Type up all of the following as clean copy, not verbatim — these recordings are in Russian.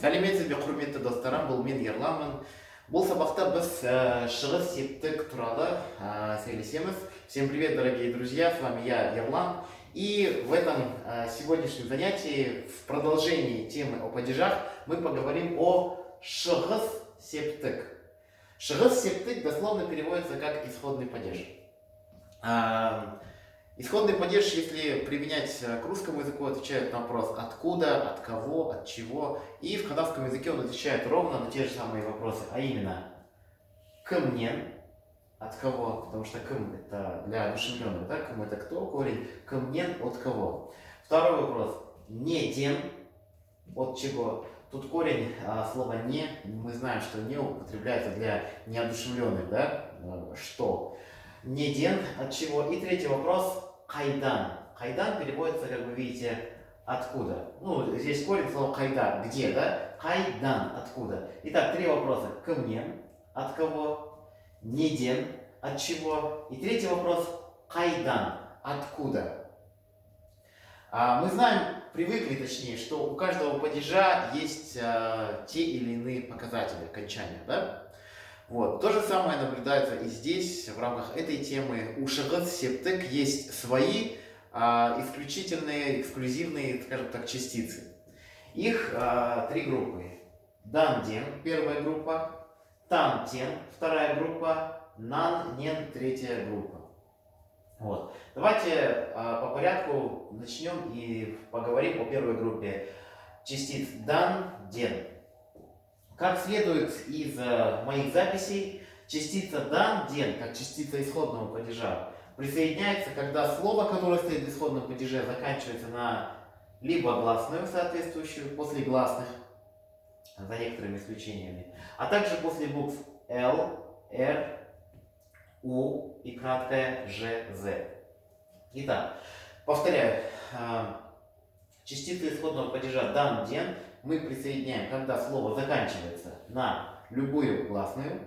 Сәлеметсізбе құрметті достарым, бұл мен Ерланмын. Бұл сабақта біз шығыс септік туралы сөйлесеміз. Всем привет, дорогие друзья, с вами я, Ерлан. И в этом сегодняшнем занятии, в продолжении темы о падежах, мы поговорим о шығыс септік. Шығыс септік дословно переводится как исходный падеж. Исходный падеж, если применять к русскому языку, отвечает на вопрос «откуда?», «от кого?», «от чего?». И в казахском языке он отвечает ровно на те же самые вопросы, а именно «кымнен», «от кого?», потому что «кым» — это для одушевленных, да? «Кым» — это кто, корень, «кымнен» — «от кого?». Второй вопрос «неден», «от чего?». Тут корень слова «не», мы знаем, что «не» употребляется для неодушевленных, да? «Что?». Неден, от чего. И третий вопрос кайдан. Кайдан переводится, как вы видите, откуда. Ну, здесь корень слова кайда, где, да? Кайдан, откуда. Итак, три вопроса. Кымнен, от кого? Неден, от чего? И третий вопрос кайдан, откуда. Мы знаем, привыкли точнее, что у каждого падежа есть те или иные показатели окончания, да? Вот. То же самое наблюдается и здесь, в рамках этой темы. У шығыс септік есть свои исключительные, эксклюзивные, скажем так, частицы. Их три группы. Дан-ден, первая группа, тан-тен, вторая группа, нан-нен, третья группа. Вот. Давайте по порядку начнем и поговорим о первой группе частиц дан-ден. Как следует из моих записей, частица дан-ден, как частица исходного падежа, присоединяется, когда слово, которое стоит в исходном падеже, заканчивается на либо гласную, соответствующую, после гласных, за некоторыми исключениями, а также после букв Л, Р, У и краткое Ж, З. Итак, повторяю, частицы исходного падежа дан-ден мы присоединяем, когда слово заканчивается на любую гласную,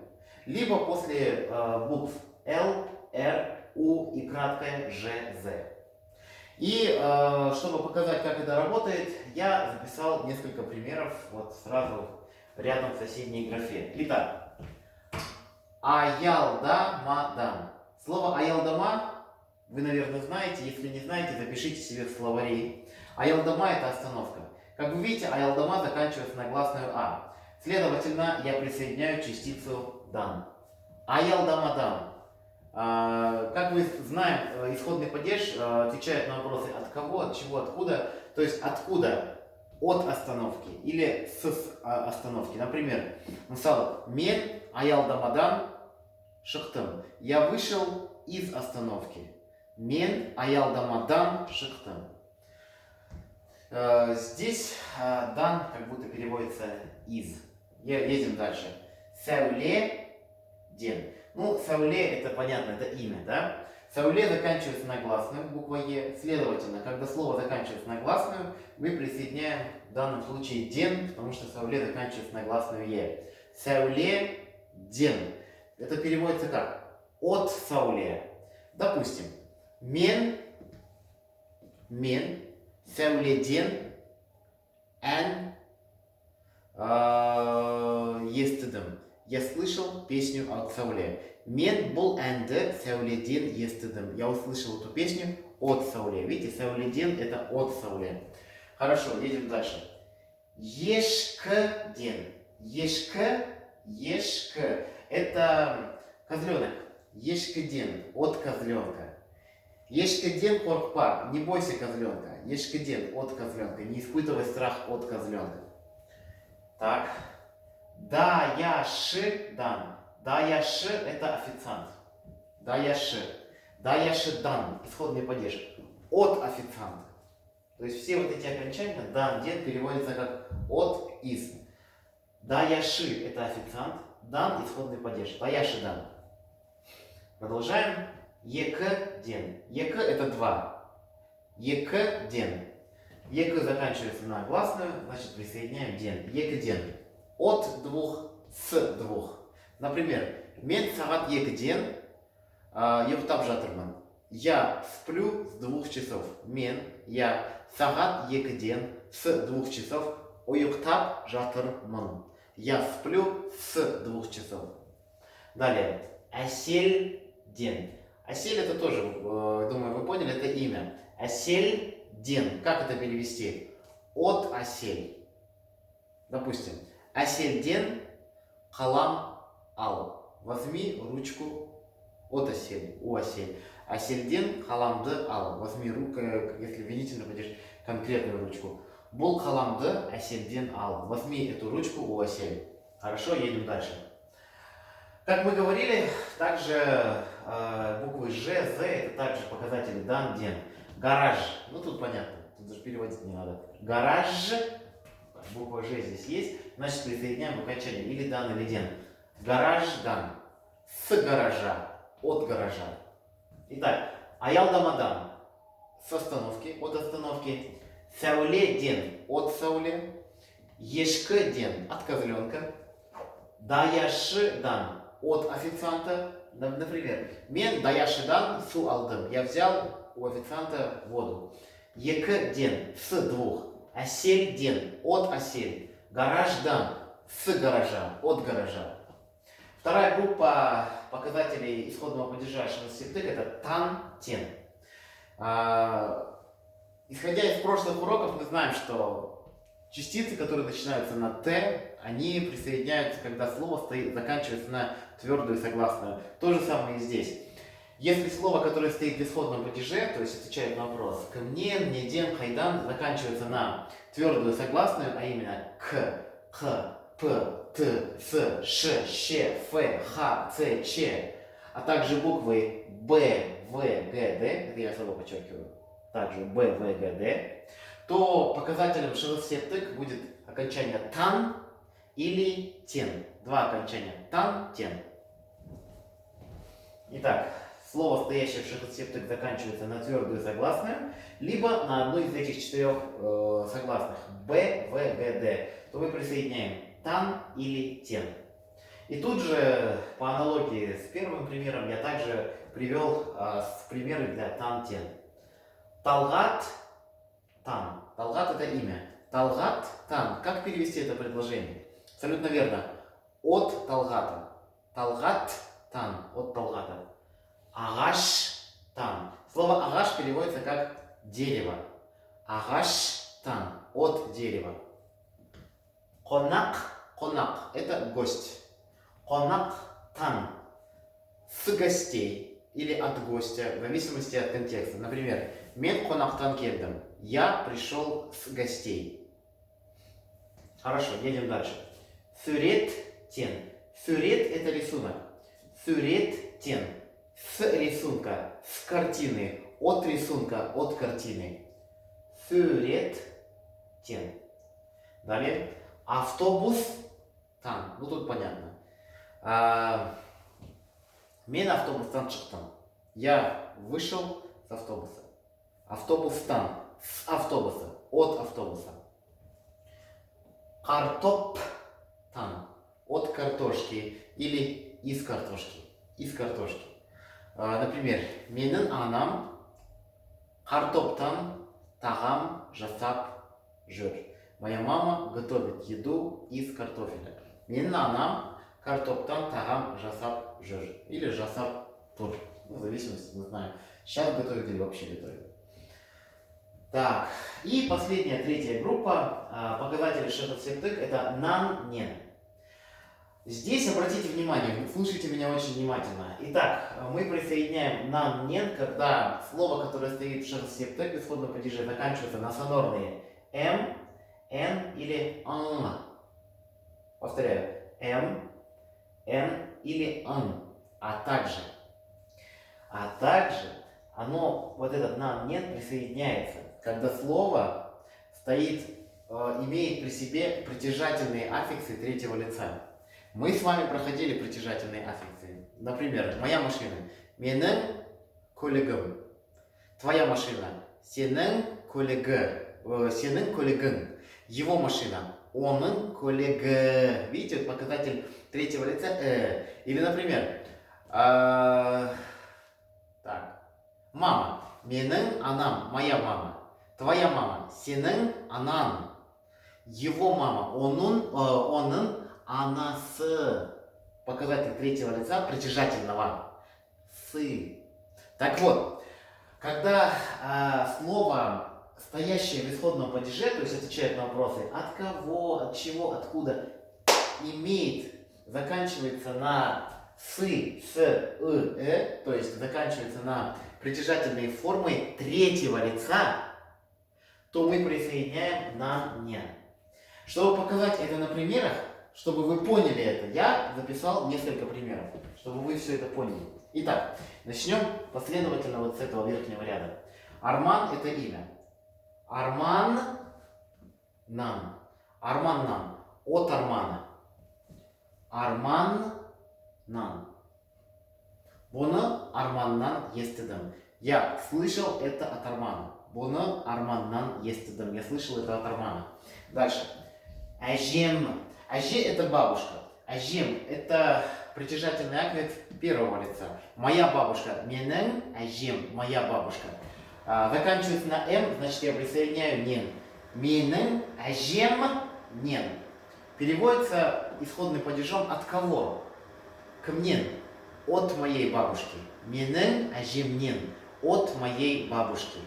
либо после букв Л, Р, У и краткое Ж, З. И чтобы показать, как это работает, я записал несколько примеров вот сразу рядом в соседней графе. Итак, аялдамадан. Слово аялдама вы, наверное, знаете. Если не знаете, запишите себе в словаре. Аялдама — это остановка. Как вы видите, аялдама заканчивается на гласную А. Следовательно, я присоединяю частицу дан. Аялдамадан. Как мы знаем, исходный падеж отвечает на вопросы от кого, от чего, откуда. То есть откуда? От остановки или с остановки. Например, мен аялдамадан шыктым. Я вышел из остановки. Мен аялдамадан шыктым. Здесь дан как будто переводится из. Едем дальше. Сәуле ден. Ну, сәуле это понятно, это имя, да? Сәуле заканчивается на гласную, буква Е. Следовательно, когда слово заканчивается на гласную, мы присоединяем в данном случае ден, потому что сәуле заканчивается на гласную Е. Сәуле ден. Это переводится как? От сәуле. Допустим, мен сәуледен ән естідім. Я слышал песню от сәуле. Мен бұл әнді сәуледен естідім. Я услышал эту песню от сәуле. Видите, сәуледен это от сәуле. Хорошо, едем дальше. Ешкіден. Ешкі. Это козленок. Ешкіден. От козленка. Ешкіден қорықпа, не бойся козленка. Ешкіден, от козленка, не испытывай страх от козленка. Так. Даяшыдан. Даяшы — это официант. Даяшыдан, исходный падеж. От официанта. То есть все вот эти окончания дан-ден переводятся как от, из. Даяши — это официант. Дан — исходный падеж. Даяшыдан. Продолжаем. Екден. Ек — это два. Екден. Ек заканчивается на гласную, значит присоединяем ден. Екден. От двух, с двух. Например, мен сағат екден ұйықтап жатырмын. Я сплю с 2 часов. Я сағат екден, с 2 часов Уюктап жатырмын. Я сплю с 2 часов. Далее. Асельден. Асель это тоже, думаю, вы поняли, это имя. Асельден. Как это перевести? От Асель. Допустим. Асельден халам ал. Возьми ручку от Асель, у Асель. Асельден халамды ал. Возьми руку, если винительно будешь конкретную ручку. Бул халамды Асельден ал. Возьми эту ручку у Асель. Хорошо, едем дальше. Как мы говорили, также буквы Ж, З это также показатели дан, ден. Гараж. Ну тут понятно, тут даже переводить не надо. Гараж. Буква Ж здесь есть, значит присоединяем окончание или дан, или ден. Гараж дан. С гаража. От гаража. Итак, аялдамадан. С остановки, от остановки. Сауле ден. От сауле. Ешка ден. От козленка. Даяши дан. От официанта. Например, мен даяши дан су алдым. Я взял у официанта воду. Ек ден. С 2. Асель ден. От Асель. Гараж дан. С гаража. От гаража. Вторая группа показателей исходного падежа шестисептык это тан, тен. Исходя из прошлых уроков, мы знаем, что частицы, которые начинаются на Т, они присоединяются, когда слово заканчивается на твердую согласную. То же самое и здесь. Если слово, которое стоит в исходном падеже, то есть отвечает на вопрос «кмнен», «неден», «хайдан», заканчивается на твердую согласную, а именно «к», «х», «п», «т», «с», «ш», «щ», «ф», «х», «ц», «ч», а также буквы «б», «в», «г», «д», это я особо подчеркиваю, также «б», «в», «г», «д», то показателем шестисептык будет окончание «тан» или «тен». Два окончания «тан», «тен». Итак, слово, стоящее в шестисептык, заканчивается на твердую согласную, либо на одну из этих 4 согласных «б», «в», «г», «д», то мы присоединяем «тан» или «тен». И тут же, по аналогии с первым примером, я также привел примеры для «тан», «тен». Талгат, тан. Талгат это имя. Талгат, тан. Как перевести это предложение? Абсолютно верно. От Талгата. Талгат, тан. От Талгата. Агаш, тан. Слово агаш переводится как дерево. Агаш, тан. От дерева. Конак, конак. Это гость. Конак, тан. С гостей или от гостя, в зависимости от контекста. Например, мен конактан келдім. Я пришел с гостей. Хорошо, едем дальше. Сюрет тен. Сюрет это рисунок. Сюрет тен. С рисунка, с картины, от рисунка, от картины. Сюрет тен. Далее. Автобус тан. Ну тут понятно. Мен автобустан шықтым. Я вышел с автобуса. Автобустан. С автобуса. От автобуса. Картоптан. От картошки. Или из картошки. Из картошки. Например, менің анам картоптан тағам жасап жүр. Моя мама готовит еду из картофеля. Менің анам картоптан тағам жасап жүр. Или жасап тур. В зависимости, не знаю, сейчас готовит или вообще готовит. Так, и последняя, третья группа показателей шестисептык это нан, нен. Здесь обратите внимание, слушайте меня очень внимательно. Итак, мы присоединяем нан, нен, когда слово, которое стоит в шестисептык в исходном падеже, заканчивается на сонорные м, н или н. Повторяю, м, н или н. А также оно, вот этот нан, нен присоединяется, когда слово стоит, имеет при себе притяжательные аффиксы третьего лица. Мы с вами проходили притяжательные аффиксы. Например, моя машина. Менің көлігім. Твоя машина. Сенің көлігің. Его машина. Оның көлігі. Видите, вот показатель третьего лица. Или, например, так. Мама. Менің анам. Моя мама. Твоя мама. Сенің анан. Его мама. Онын, она с. Показатель третьего лица притяжательного. Сы. Так вот, когда слово, стоящее в исходном падеже, то есть отвечает на вопросы от кого, от чего, откуда, имеет, заканчивается на сы, с, то есть заканчивается на притяжательной формой третьего лица, то мы присоединяем на не. Чтобы показать это на примерах, чтобы вы поняли это, я записал несколько примеров, чтобы вы все это поняли. Итак, начнем последовательно вот с этого верхнего ряда. Арман – это имя. Арман – нам. Арман – нам. От Армана. Арман – нам. Буны Арманнан естедім. Я слышал это от Армана. Буны Арманнан естедім. Я слышал это от Армана. Дальше. Ажем. Аже – это бабушка. Ажем – это притяжательный акцент первого лица. Моя бабушка. Менен ажем. Моя бабушка. Заканчивается на м, значит я присоединяю нен. Менен ажем нен. Переводится исходным падежом от кого? К мне. От моей бабушки. Менен ажем нен. От моей бабушки.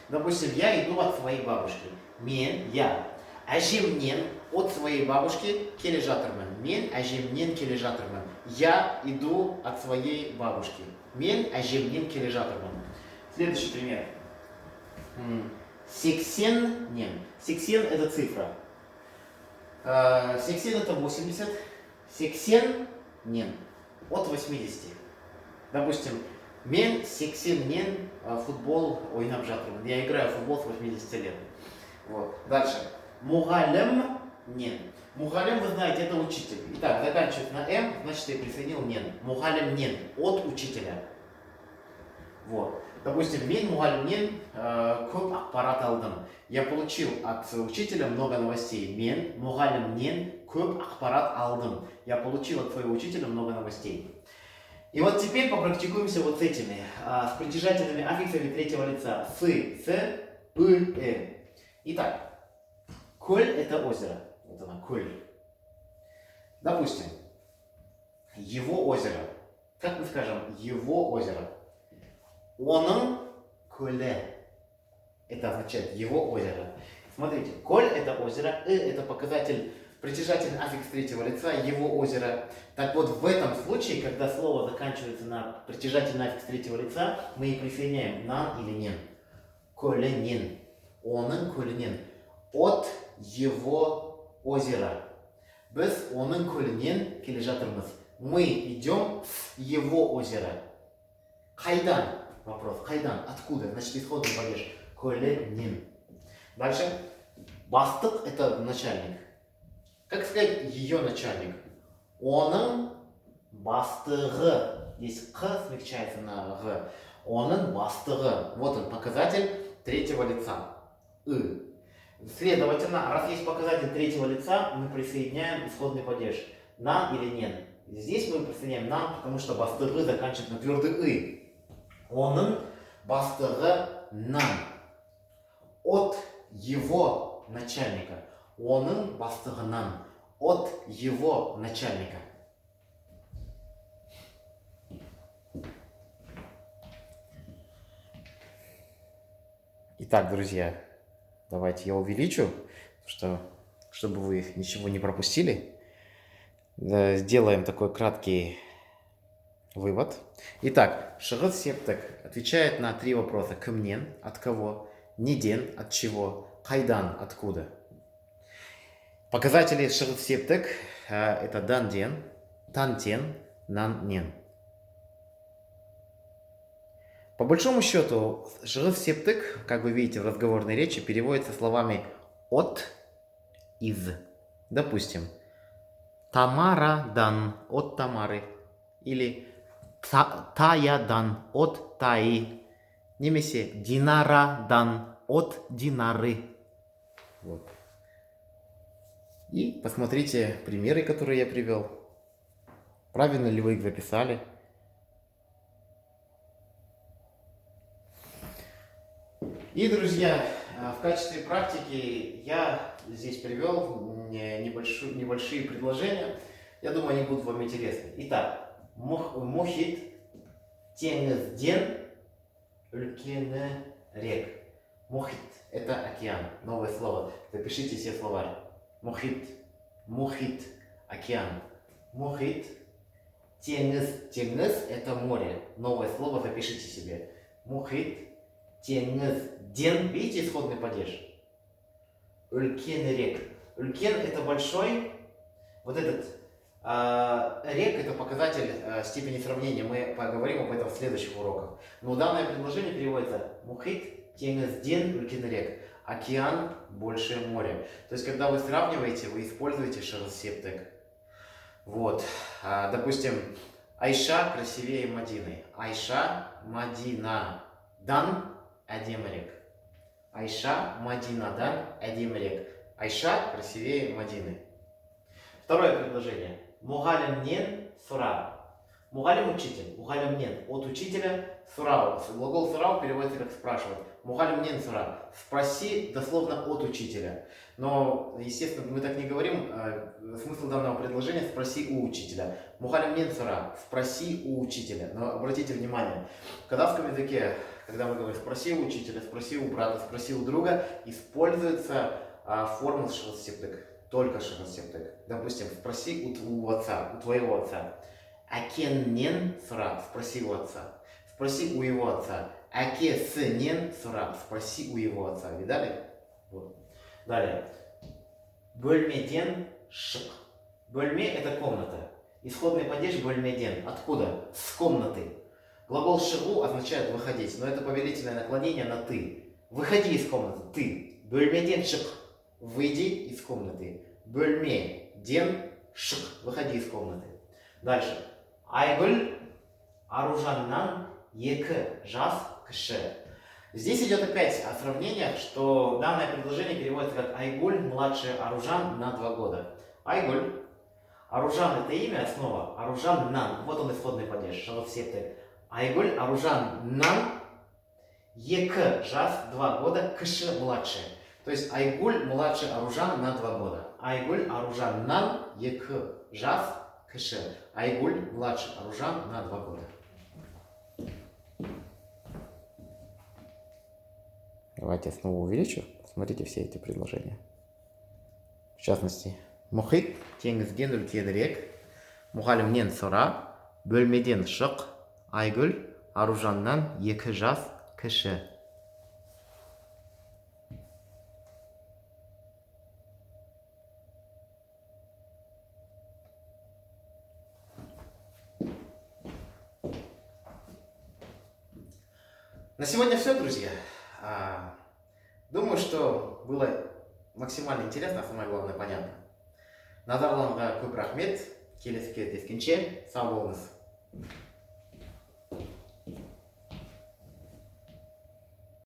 Допустим, я иду от своей бабушки. Мен, я. Ажем нен. От своей бабушки кележатырмын. Мен ажемнен кележатырмын. Я иду от своей бабушки. Мен ажемнен кележатырмын. Следующий пример. Сексен нен. Сексен это цифра. Сексен это 80. Сексен нен. От 80. Допустим, мен сексен нен футбол ойнап жатырмын. Я играю в футбол с 80 лет. Вот. Дальше. Мугалем нен. Мугалем, вы знаете, это учитель. Итак, заканчивает на м, значит я присоединил нен. Мугалем нен. От учителя. Вот. Допустим, мен мугалем нен көп ақпарат алдым. Я получил от учителя много новостей. Мен мугалем нен көп ақпарат алдым. Я получил от своего учителя много новостей. И вот теперь попрактикуемся вот с этими, с притяжательными аффиксами третьего лица. Сы, с, п, Итак. Коль – это озеро. Вот она, Коль. Допустим, его озеро. Как мы скажем, его озеро? Оның көлі. Это означает его озеро. Смотрите, Коль – это озеро, это показатель, притяжательный аффикс третьего лица, его озеро. Так вот, в этом случае, когда слово заканчивается на притяжательный аффикс третьего лица, мы и присоединяем на или нен. Көлінен. Оның көлінен. От его озера. Біз оның көлінен келе жатырмыз. Мы идем с его озера. Қайдан? Вопрос. Қайдан? Откуда? Значит, исходный падеж. Көлінен. Дальше. Бастық – это начальник. Как сказать ее начальник? Оның бастығы. Здесь «қ» смягчается на «г». Оның бастығы. Вот он, показатель третьего лица. Следовательно, раз есть показатель третьего лица, мы присоединяем исходный падеж. На или нен. Здесь мы присоединяем на, потому что бастығы заканчивается на твердый «ы». Оның бастығы нам. От его начальника. Оның бастығы нам. От его начальника. Итак, друзья. Давайте я увеличу, чтобы вы ничего не пропустили. Сделаем такой краткий вывод. Итак, шығыс септік отвечает на 3 вопроса. Кімнен, от кого, неден, от чего, қайдан, откуда. Показатели шығыс септік это данден, тантен, наннен. По большому счету, шығыс септік, как вы видите в разговорной речи, переводится словами от, из. Допустим, Тамарадан, от Тамары. Или Таядан, от Таи. Немесе Динарадан, от Динары. Вот. И посмотрите примеры, которые я привел. Правильно ли вы их записали? И, друзья, В качестве практики я здесь привел небольшие предложения. Я думаю, они будут вам интересны. Итак, мухит теңізден үлкен рек. Мухит – это океан. Новое слово. Запишите все словарь. Мухит. Мухит – океан. Мухит. Теңіз. Теңіз – это море. Новое слово запишите себе. Мухит. Теңізден. Видите исходный падеж? Үлкен рек. Үлкен – это большой. Вот этот рек – это показатель степени сравнения. Мы поговорим об этом в следующих уроках. Но данное предложение переводится мухит теңізден үлкен рек. Океан больше моря. То есть, когда вы сравниваете, вы используете широсептек. Вот. Допустим, Айша красивее Мадины. Айша Мадинадан әдемірек. Айша Мадинадан әдемірек. Айша красивее Мадины. Второе предложение. Мугалимнен сура. Мугалим учитель. Мугалимнен от учителя сурау. Глагол сурау переводится как спрашивать. Мугалимнен сура. Спроси дословно от учителя. Но, естественно, мы так не говорим. Смысл данного предложения спроси у учителя. Мугалимнен сура. Спроси у учителя. Но обратите внимание, в казахском языке, когда мы говорим спроси у учителя, спроси у брата, спроси у друга, используется форма широсептек. Только широсептек. Допустим, спроси у отца, у твоего отца. Акеннен сура. Спроси у отца. Спроси у его отца. Акесынен сура. Спроси у его отца. Видали? Вот. Далее. Бөлмеден шық. Бөлме – это комната. Исходный падеж бөлмеден. Откуда? С комнаты. Глагол шығу означает выходить, но это повелительное наклонение на ты. Выходи из комнаты. Ты. Бөлмеден шық. Выйди из комнаты. Бөлмеден шық. Выходи из комнаты. Дальше. Айгүл аружаннан екі жас кіші. Здесь идет опять о сравнениях, что данное предложение переводится как Айгуль младше Аружан на 2 года. Айгуль. Аружан – это имя, основа. Аружан нан. Вот он исходный падеж. Шалосептек. Айгуль Аружан нан екі жас 2 года кіші младше. То есть Айгуль младше Аружан на 2 года. Айгуль Аружаннан екі жас кіші. Айгуль младше Аружан на 2 года. Давайте снова увеличу. Смотрите все эти предложения. В частности, мухит теңізден үлкен рек. Мұғалімнен сұра. Бөлмеден шық. Айгүл Аружаннан екі жас кіші. На сегодня все, друзья. Думаю, что было максимально интересно, а самое главное понятно. Назарларыңызға көп рахмет. Келесі кездескенше сау болыңыз.